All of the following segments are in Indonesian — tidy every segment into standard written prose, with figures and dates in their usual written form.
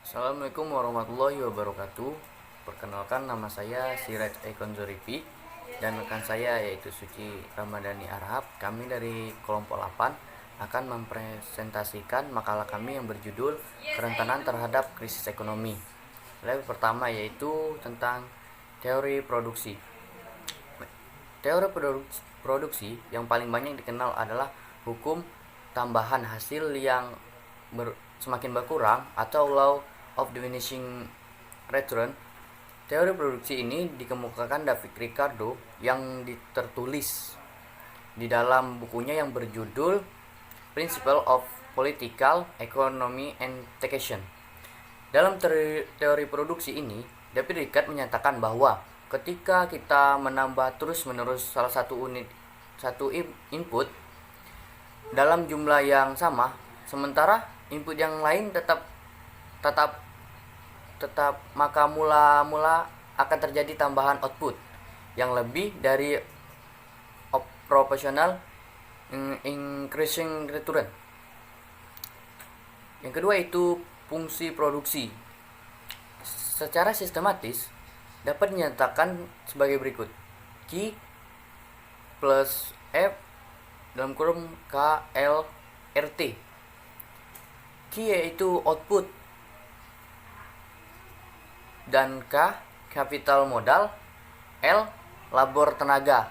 Assalamualaikum warahmatullahi wabarakatuh. Perkenalkan, nama saya Siraj Ekon Zorifi dan rekan saya yaitu Suci Ramadhani Arhab. Kami dari kelompok 8 akan mempresentasikan makalah kami yang berjudul Kerentanan Terhadap Krisis Ekonomi. Slide pertama yaitu tentang teori produksi. Teori produksi yang paling banyak dikenal adalah hukum tambahan hasil yang semakin berkurang atau law of diminishing return. Teori produksi ini dikemukakan David Ricardo yang tertulis di dalam bukunya yang berjudul Principle of Political Economy and Taxation. Dalam teori produksi ini, David Ricardo menyatakan bahwa ketika kita menambah terus-menerus salah satu input dalam jumlah yang sama, sementara input yang lain tetap maka mula-mula akan terjadi tambahan output yang lebih dari proportional increasing return. Yang kedua itu fungsi produksi. Secara sistematis dapat dinyatakan sebagai berikut: Q plus F dalam kurung K L RT. Q yaitu output dan K capital modal, L labor tenaga,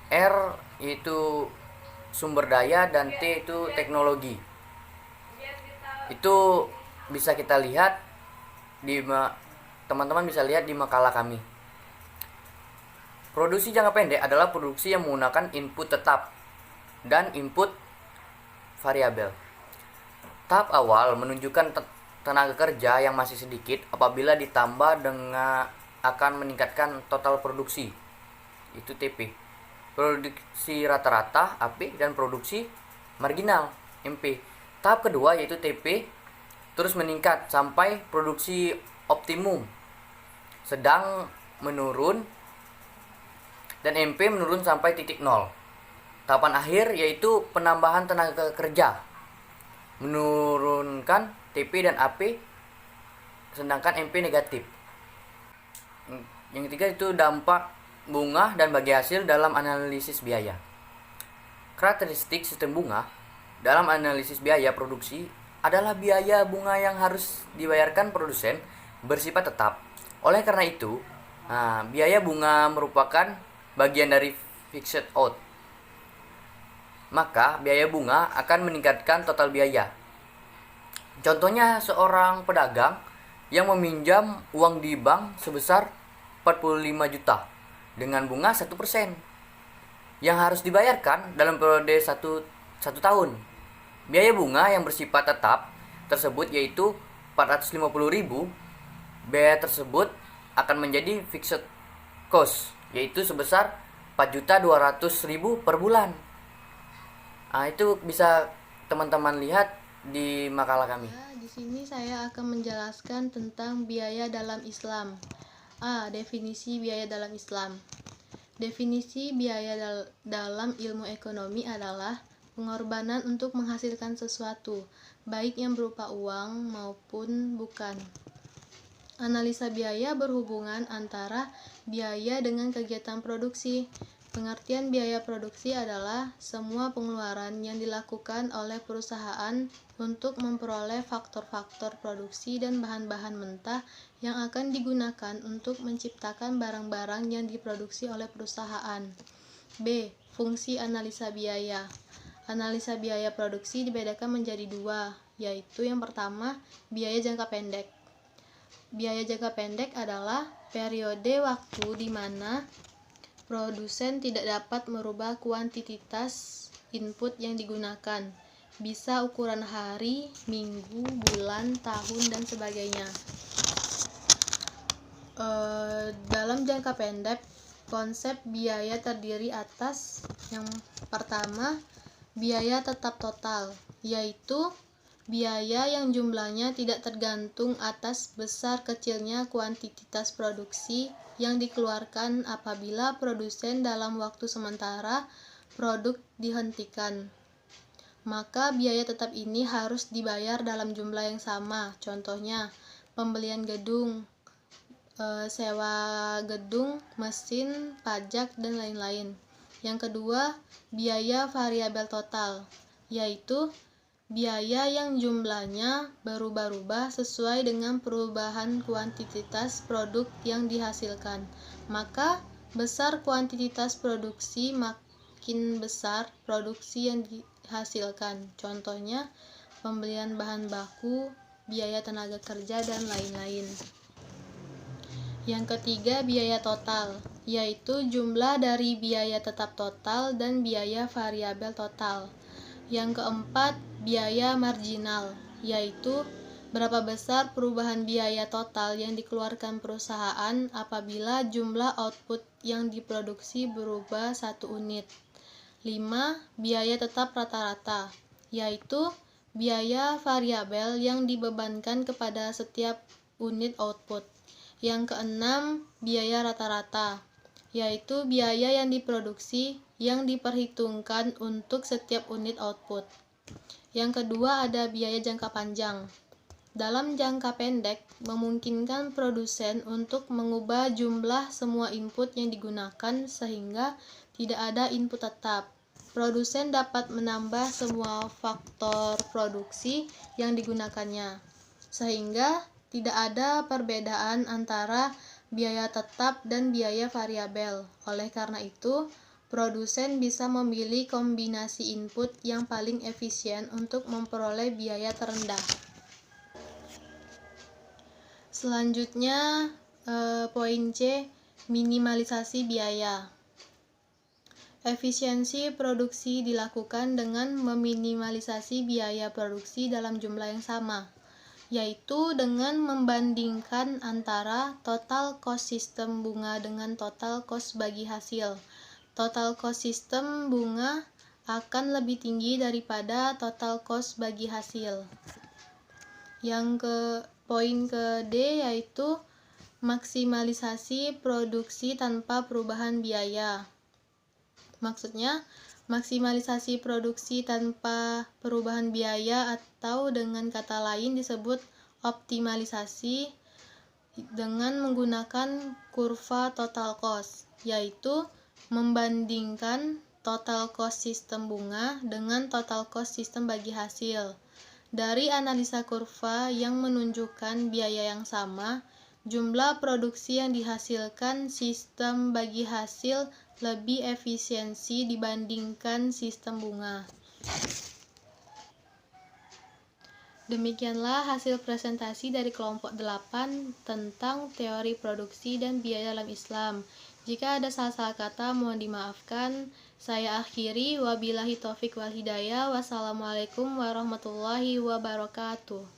R yaitu sumber daya, dan T itu teknologi. Itu bisa kita lihat teman-teman bisa lihat di makalah kami. Produksi jangka pendek adalah produksi yang menggunakan input tetap dan input variabel. Tahap awal menunjukkan tenaga kerja yang masih sedikit, apabila ditambah dengan akan meningkatkan total produksi, itu TP. Produksi rata-rata AP dan produksi marginal MP. Tahap kedua yaitu TP terus meningkat sampai produksi optimum sedang menurun, dan MP menurun sampai titik nol. Tahapan akhir yaitu penambahan tenaga kerja menurunkan TP dan AP, sedangkan MP negatif. Yang ketiga itu dampak bunga dan bagi hasil dalam analisis biaya. Karakteristik sistem bunga dalam analisis biaya produksi adalah biaya bunga yang harus dibayarkan produsen bersifat tetap. Oleh karena itu, biaya bunga merupakan bagian dari fixed out. Maka biaya bunga akan meningkatkan total biaya. Contohnya seorang pedagang yang meminjam uang di bank sebesar 45 juta dengan bunga 1% yang harus dibayarkan dalam periode 1 tahun. Biaya bunga yang bersifat tetap tersebut yaitu 450.000. Biaya tersebut akan menjadi fixed cost, yaitu sebesar 4.200.000 per bulan. Itu bisa teman-teman lihat di makalah kami. Di sini saya akan menjelaskan tentang biaya dalam Islam. Definisi biaya dalam Islam. Definisi biaya dalam ilmu ekonomi adalah pengorbanan untuk menghasilkan sesuatu, baik yang berupa uang maupun bukan. Analisa biaya berhubungan antara biaya dengan kegiatan produksi. Pengertian biaya produksi adalah semua pengeluaran yang dilakukan oleh perusahaan untuk memperoleh faktor-faktor produksi dan bahan-bahan mentah yang akan digunakan untuk menciptakan barang-barang yang diproduksi oleh perusahaan. B. Fungsi analisa biaya. Analisa biaya produksi dibedakan menjadi dua, yaitu yang pertama, biaya jangka pendek. Biaya jangka pendek adalah periode waktu di mana produsen tidak dapat merubah kuantitas input yang digunakan, bisa ukuran hari, minggu, bulan, tahun, dan sebagainya. Dalam jangka pendek, konsep biaya terdiri atas yang pertama, biaya tetap total, yaitu biaya yang jumlahnya tidak tergantung atas besar kecilnya kuantitas produksi yang dikeluarkan apabila produsen dalam waktu sementara produk dihentikan. maka biaya tetap ini harus dibayar dalam jumlah yang sama. Contohnya, pembelian gedung, sewa gedung, mesin, pajak, dan lain-lain. Yang kedua, biaya variabel total, yaitu biaya yang jumlahnya berubah-ubah sesuai dengan perubahan kuantitas produk yang dihasilkan. Maka, besar kuantitas produksi makin besar produksi yang dihasilkan. Contohnya, pembelian bahan baku, biaya tenaga kerja, dan lain-lain. Yang ketiga, biaya total, yaitu jumlah dari biaya tetap total dan biaya variabel total. Yang keempat, biaya marginal, yaitu berapa besar perubahan biaya total yang dikeluarkan perusahaan apabila jumlah output yang diproduksi berubah 1 unit. 5. Biaya tetap rata-rata, yaitu biaya variabel yang dibebankan kepada setiap unit output. Yang keenam, biaya rata-rata, yaitu biaya yang diproduksi yang diperhitungkan untuk setiap unit output. Yang kedua ada biaya jangka panjang. Dalam jangka pendek, memungkinkan produsen untuk mengubah jumlah semua input yang digunakan sehingga tidak ada input tetap. Produsen dapat menambah semua faktor produksi yang digunakannya, sehingga tidak ada perbedaan antara biaya tetap dan biaya variabel. Oleh karena itu, produsen bisa memilih kombinasi input yang paling efisien untuk memperoleh biaya terendah. Selanjutnya, poin C, minimalisasi biaya. Efisiensi produksi dilakukan dengan meminimalisasi biaya produksi dalam jumlah yang sama, yaitu dengan membandingkan antara total cost sistem bunga dengan total cost bagi hasil. Total cost sistem bunga akan lebih tinggi daripada total cost bagi hasil. Poin ke D yaitu maksimalisasi produksi tanpa perubahan biaya. Maksudnya, maksimalisasi produksi tanpa perubahan biaya atau dengan kata lain disebut optimalisasi dengan menggunakan kurva total cost, yaitu membandingkan total cost sistem bunga dengan total cost sistem bagi hasil. Dari analisa kurva yang menunjukkan biaya yang sama, jumlah produksi yang dihasilkan sistem bagi hasil lebih efisiensi dibandingkan sistem bunga. Demikianlah hasil presentasi dari kelompok 8 tentang teori produksi dan biaya dalam Islam. Jika ada salah-salah kata, mohon dimaafkan. Saya akhiri, wabillahi taufik wal hidayah. Wassalamualaikum warahmatullahi wabarakatuh.